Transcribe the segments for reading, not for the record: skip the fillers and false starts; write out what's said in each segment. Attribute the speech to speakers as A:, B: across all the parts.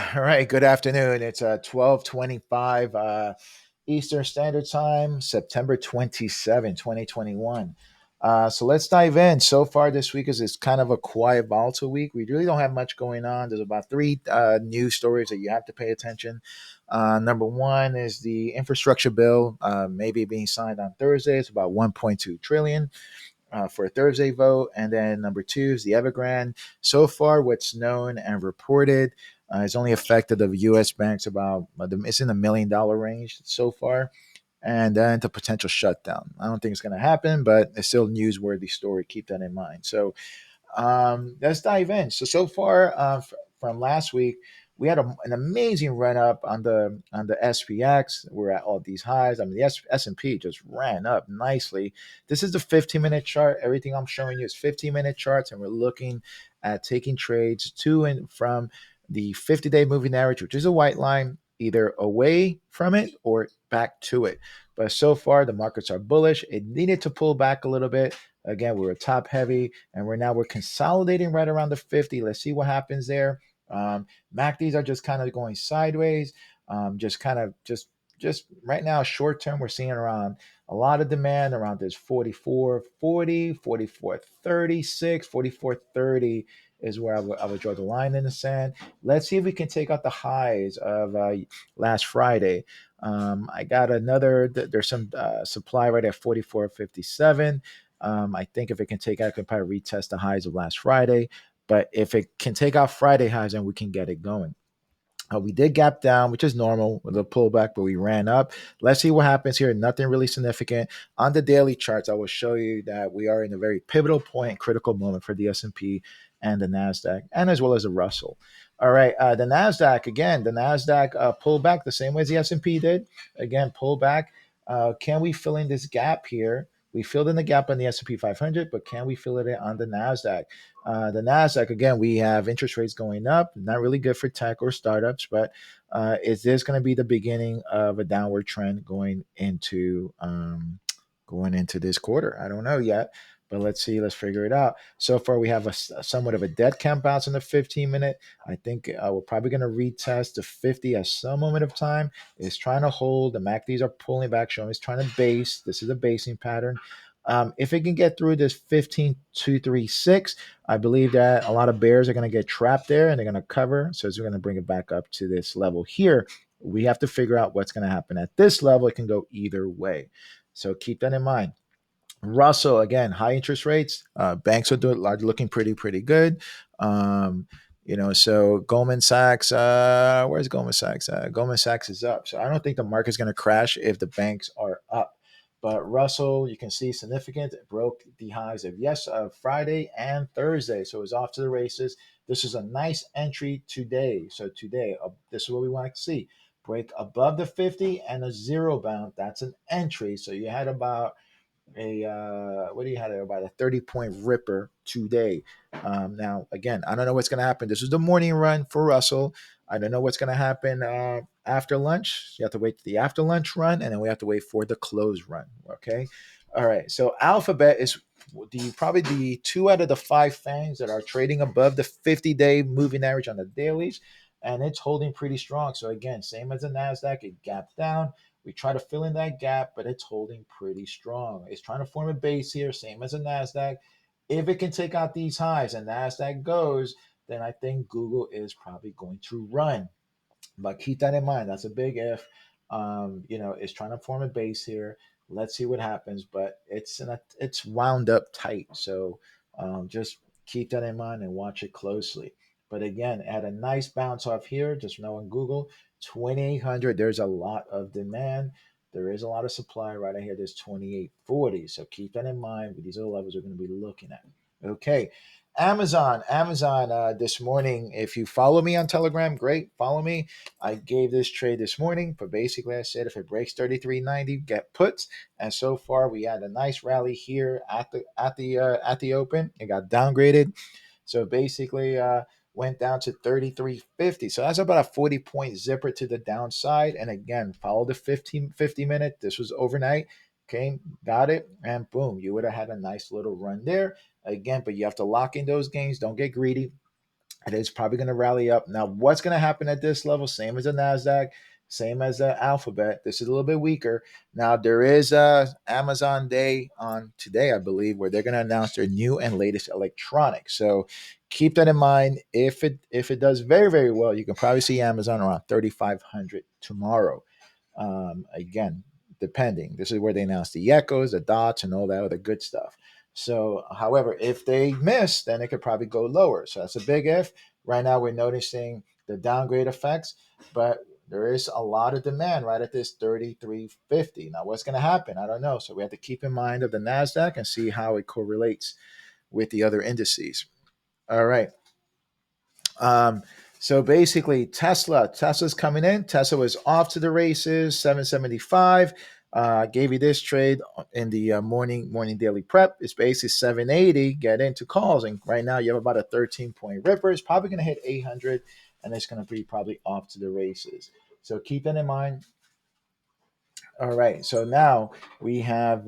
A: All right, good afternoon. It's 12:25 Eastern Standard Time, September 27, 2021. So let's dive in. So far this week is kind of a quiet, volatile week. We really don't have much going on. There's about three news stories that you have to pay attention. Number one is the infrastructure bill, maybe being signed on Thursday. It's about 1.2 trillion for a Thursday vote. And then number two is the Evergrande. So far, what's known and reported is only affected the U.S. banks about it's in the $1 million range so far. And then the potential shutdown. I don't think it's going to happen, but it's still a newsworthy story. Keep that in mind. So let's dive in. So far from last week, we had an amazing run up on the SPX. We're at all these highs. I mean, the S&P just ran up nicely. This is the 15-minute chart. Everything I'm showing you is 15-minute charts, and we're looking at taking trades to and from the 50-day moving average, which is a white line, either away from it or back to it. But so far, the markets are bullish. It needed to pull back a little bit. Again, we were top heavy, and we're consolidating right around the 50. Let's see what happens there. MACDs are just kind of going sideways. Just kind of just right now, short term, we're seeing around a lot of demand around this 44.40, 44.36, 44.30 is where I would draw the line in the sand. Let's see if we can take out the highs of last Friday. I got there's some supply right at 44.57. I think if it can take out, it can probably retest the highs of last Friday. But if it can take out Friday highs, then we can get it going. We did gap down, which is normal with a pullback, but we ran up. Let's see what happens here. Nothing really significant. On the daily charts, I will show you that we are in a very pivotal point, critical moment for the S&P and the NASDAQ, and as well as the Russell. All right, the NASDAQ, again, the NASDAQ pulled back the same way as the S&P did. Again, pull back. Can we fill in this gap here? We filled in the gap on the S&P 500, but can we fill it in on the NASDAQ? The Nasdaq, again, we have interest rates going up. Not really good for tech or startups, but is this going to be the beginning of a downward trend going into this quarter? I don't know yet, but let's see. Let's figure it out. So far, we have somewhat of a dead cat bounce in the 15-minute. I think we're probably going to retest the 50 at some moment of time. It's trying to hold. The MACDs are pulling back, showing it's trying to base. This is a basing pattern. If it can get through this 15,236, I believe that a lot of bears are going to get trapped there and they're going to cover. So it's going to bring it back up to this level here. We have to figure out what's going to happen at this level. It can go either way. So keep that in mind. Russell, again, high interest rates. Banks are looking pretty good. So Goldman Sachs, where's Goldman Sachs? Goldman Sachs is up. So I don't think the market's going to crash if the banks are up. But Russell, you can see significant. It broke the highs of Friday and Thursday. So it's off to the races. This is a nice entry today. So today, this is what we want to see. Break above the 50 and a zero bound. That's an entry. So you had about what do you have there, about a 30-point ripper today. Now again, I don't know what's going to happen. This is the morning run for Russell. I don't know what's going to happen after lunch. You have to wait for the after lunch run, and then we have to wait for the close run. Okay. All right, so Alphabet is probably the two out of the five fangs that are trading above the 50-day moving average on the dailies, and it's holding pretty strong. So again, same as the Nasdaq, it gapped down. We try to fill in that gap, but it's holding pretty strong. It's trying to form a base here, same as a NASDAQ. If it can take out these highs and NASDAQ goes, then I think Google is probably going to run. But keep that in mind. That's a big if. It's trying to form a base here. Let's see what happens. But it's wound up tight. So just keep that in mind and watch it closely. But again, at a nice bounce off here, just knowing Google, 2,800, there's a lot of demand. There is a lot of supply right out here. There's 2,840. So keep that in mind. These are the levels we're going to be looking at. Okay. Amazon this morning. If you follow me on Telegram, great. Follow me. I gave this trade this morning, but basically I said if it breaks 33.90, get puts. And so far we had a nice rally here at the open. It got downgraded, so basically went down to 33.50. So that's about a 40-point zipper to the downside. And again, follow the 50 minute. This was overnight. Came, got it, and boom, you would have had a nice little run there again. But you have to lock in those gains. Don't get greedy. It is probably going to rally up. Now, what's going to happen at this level? Same as the Nasdaq, same as the Alphabet. This is a little bit weaker. Now, there is a Amazon Day on today, I believe, where they're going to announce their new and latest electronics. So keep that in mind. If it does very very well, you can probably see Amazon around 3,500 tomorrow. Again, depending. This is where they announce the echoes, the dots, and all that other good stuff. So, however, if they miss, then it could probably go lower. So that's a big if. Right now, we're noticing the downgrade effects, but there is a lot of demand right at this 33.50. Now, what's going to happen? I don't know. So we have to keep in mind of the Nasdaq and see how it correlates with the other indices. All right. Um, so basically, Tesla's coming in. Tesla was off to the races, 775. Gave you this trade in the morning daily prep. It's basically 780. Get into calls, and right now you have about a 13-point ripper. It's probably going to hit 800, and it's going to be probably off to the races. So keep that in mind. All right. So now we have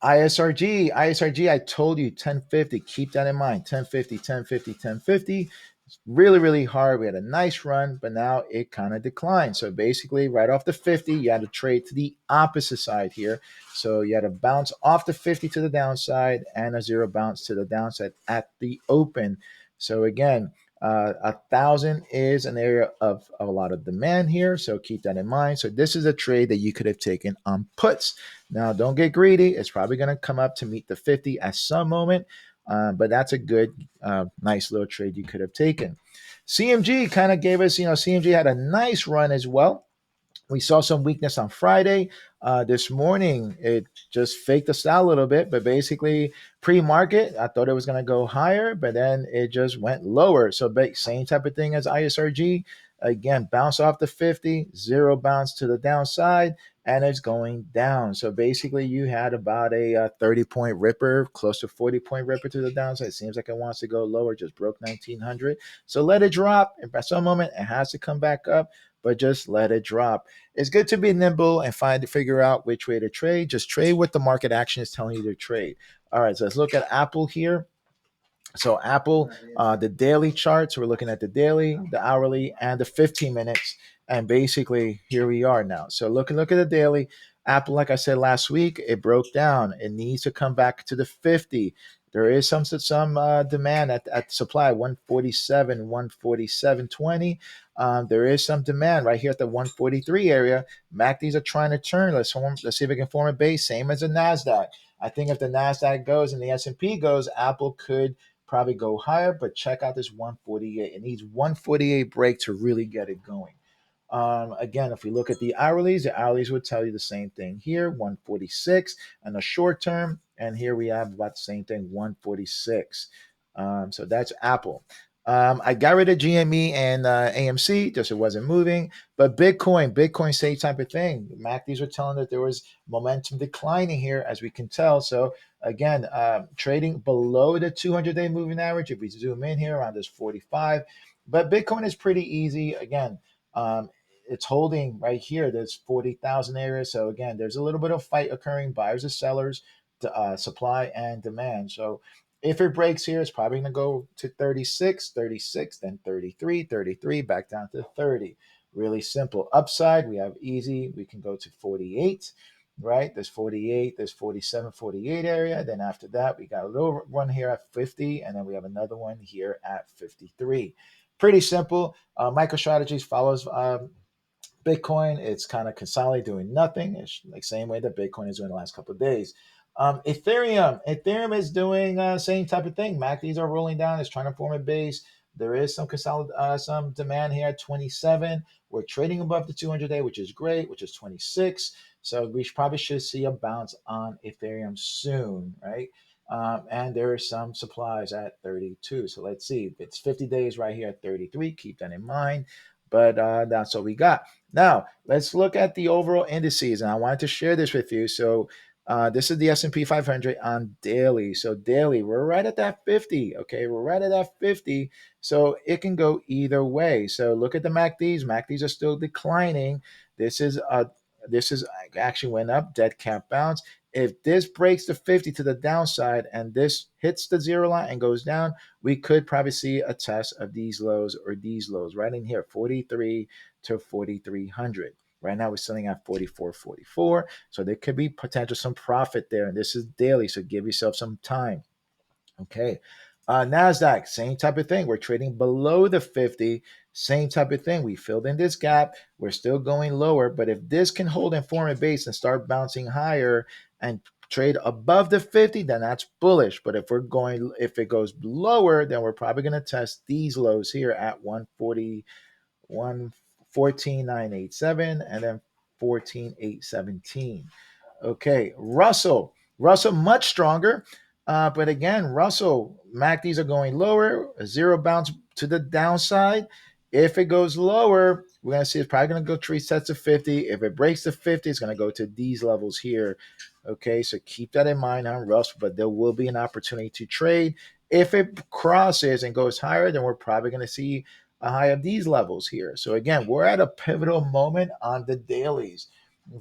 A: ISRG, I told you 1050. Keep that in mind. 1050, 1050, 1050. It's really, really hard. We had a nice run, but now it kind of declined. So basically, right off the 50, you had to trade to the opposite side here. So you had to bounce off the 50 to the downside and a zero bounce to the downside at the open. So again, 1,000 is an area of a lot of demand here. So keep that in mind. So this is a trade that you could have taken on puts. Now, don't get greedy. It's probably going to come up to meet the 50 at some moment, but that's a good, nice little trade you could have taken. CMG kind of gave us, CMG had a nice run as well. We saw some weakness on Friday. This morning, it just faked us out a little bit, but basically, pre-market, I thought it was going to go higher, but then it just went lower. So, same type of thing as ISRG. Again, bounce off the 50, zero bounce to the downside, and it's going down. So basically, you had about a 30-point ripper, close to 40-point ripper to the downside. It seems like it wants to go lower, just broke 1900. So let it drop. If at some moment it has to come back up, but just let it drop. It's good to be nimble and figure out which way to trade. Just trade what the market action is telling you to trade. All right, so let's look at Apple here. So Apple, the daily charts, we're looking at the daily, the hourly, and the 15 minutes. And basically, here we are now. So look at the daily. Apple, like I said last week, it broke down. It needs to come back to the 50. There is some demand at supply 147, 147.20. There is some demand right here at the 143 area. MACDs are trying to turn. Let's see if we can form a base, same as the Nasdaq. I think if the Nasdaq goes and the S&P goes, Apple could probably go higher, but check out this 148. It needs 148 break to really get it going. Again, if we look at the hourlies would tell you the same thing here, 146 and a short term. And here we have about the same thing, 146. So that's Apple. I got rid of GME and AMC, just it wasn't moving. But Bitcoin, same type of thing. MACDs were telling that there was momentum declining here, as we can tell. So again, trading below the 200-day moving average. If we zoom in here around this 45, but Bitcoin is pretty easy. Again, it's holding right here. There's 40,000 areas. So again, there's a little bit of fight occurring, buyers and sellers, supply and demand. So if it breaks here, it's probably going to go to 36, 36, then 33, 33, back down to 30. Really simple. Upside, we have easy. We can go to 48, right? There's 48, there's 47, 48 area. Then after that, we got a little one here at 50, and then we have another one here at 53. Pretty simple. MicroStrategies follows Bitcoin. It's kind of consolidating, doing nothing. It's like same way that Bitcoin is doing the last couple of days. Ethereum is doing same type of thing. MACDs are rolling down. It's trying to form a base. There is some demand here at 27. We're trading above the 200-day, which is great, which is 26. So we probably should see a bounce on Ethereum soon, right? And there are some supplies at 32. So let's see. It's 50 days right here at 33. Keep that in mind. But that's what we got. Now, let's look at the overall indices. And I wanted to share this with you. So this is the S&P 500 on daily. So daily, we're right at that 50. Okay, we're right at that 50. So it can go either way. So look at the MACDs. MACDs are still declining. This is actually went up, dead cat bounce. if this breaks the 50 to the downside and this hits the zero line and goes down, we could probably see a test of these lows or these lows right in here, 43 to 4,300. Right now we're selling at 44.44, so there could be potential some profit there, and this is daily, so give yourself some time. Okay. NASDAQ, same type of thing. We're trading below the 50, same type of thing. We filled in this gap. We're still going lower, but if this can hold and form a base and start bouncing higher and trade above the 50, then that's bullish. But if it goes lower, then we're probably going to test these lows here at 140, 114,987 and then 14,817. Okay, Russell. Russell much stronger. But again, Russell, MACDs are going lower, a zero bounce to the downside. If it goes lower, we're going to see it's probably going to go three sets of 50. If it breaks the 50, it's going to go to these levels here. Okay, so keep that in mind on Russell, but there will be an opportunity to trade. If it crosses and goes higher, then we're probably going to see a high of these levels here. So again, we're at a pivotal moment on the dailies.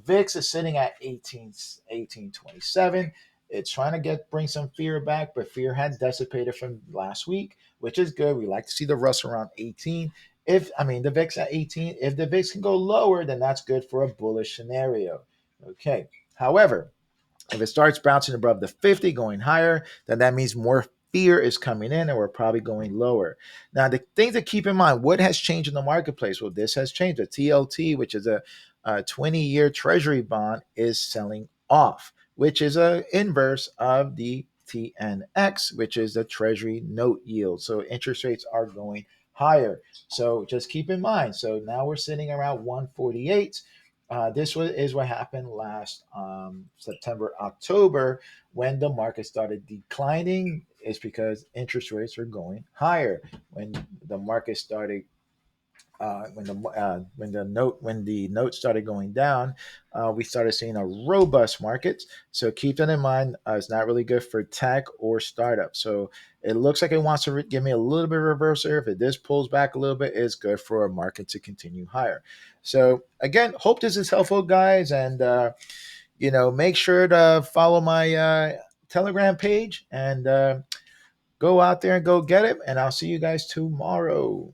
A: VIX is sitting at 1827. It's trying to bring some fear back, but fear had dissipated from last week, which is good. We like to see the Russell around 18. The VIX at 18. If the VIX can go lower, then that's good for a bullish scenario. Okay. However, if it starts bouncing above the 50, going higher, then that means more fear is coming in and we're probably going lower. Now, the thing to keep in mind, what has changed in the marketplace? Well, this has changed. The TLT, which is a 20-year treasury bond, is selling off, which is a inverse of the TNX, which is the treasury note yield. So interest rates are going higher. So just keep in mind. So now we're sitting around 148. Is what happened last September, October, when the market started declining. It's because interest rates are going higher. When the market started, when the note started going down, we started seeing a robust market. So keep that in mind. It's not really good for tech or startups. So it looks like it wants to give me a little bit of reversal. If it this pulls back a little bit, it's good for a market to continue higher. So again, hope this is helpful, guys, and make sure to follow my Telegram page and go out there and go get it. And I'll see you guys tomorrow.